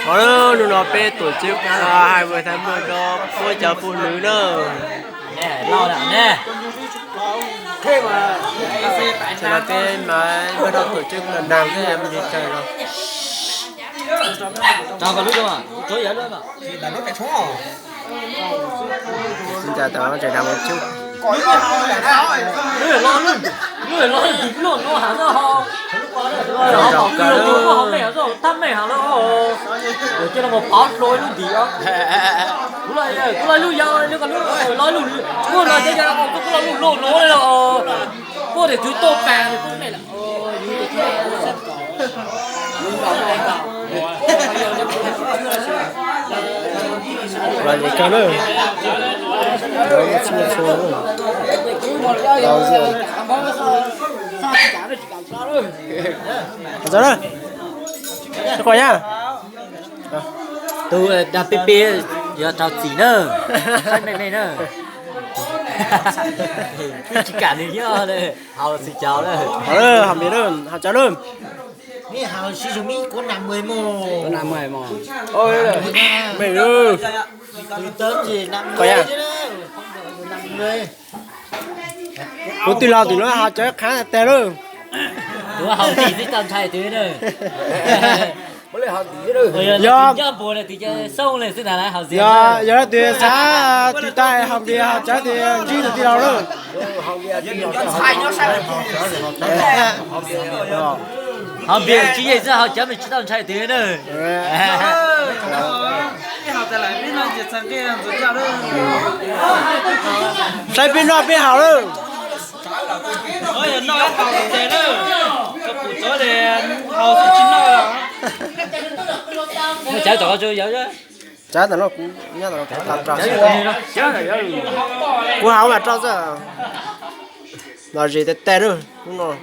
Có đó, nó bê tổ chức 20 tháng 10 đó, vui chợ phụ nữ đó. Nè, lo đã nè. Thế mà Sẽ là cái mà bắt đầu tổ chức lần nào thì em đi chơi rồi. Chào cả lúc đâu à? Tối giờ luôn mà. là nó phải số. Xin chào tất cả trời đang một chút. Có cái hao là hao. Người lo dính luôn nó hả nó ho. Họ cứ luôn nó không mẹ rồi, thăm mẹ hả nó ho. Rồi cho nó một bát lôi luôn tí á. Cứ lại luôn giờ nó còn nói luôn. Cứ lại cho nó cứ lại luôn lôi là cô để chú tô bè thì cô này là như thế sắp có. Và gì cả nữa. Đó là chia số rồi. Đâu rồi. Rồi đó. Cho coi nhá. Tôi đạp pê pê giờ tao chỉ nữa. Này nữa. Chỉ cả này nhá đây. Hào xin chào đây. Đó, học biết luôn, học cháu luôn. Nghe hao sử dụng ít có 50 mô. Có làm mày mà. Ôi mày ơi. Từ tớm gì 50 Coi nha. chứ đó. 50. Cô tuy lo thì nó học cháu khá là tè luôn. Đúng hào chỉ thích tầm thay thế này. Mới học tí rồi. Do cho bố này thì sông này xin là hào gì. Giờ thì xã tụi ta học thì học cháu thì chỉ được tí đâu luôn. Sai nó sai. Học việc chỉ vậy sao học chấm mình chỉ tầm thay thế này. Sai bên nó bên hảo luôn. nói hào thế nữa cho cụ chó thì hào thì chín nói Cháu tỏ cho giáo chứ. Cháu nó cũng nhớ nó làm trò. Cháu này giáo. Cô hảo mà trò giờ. Nói gì thì tè rồi, đúng rồi.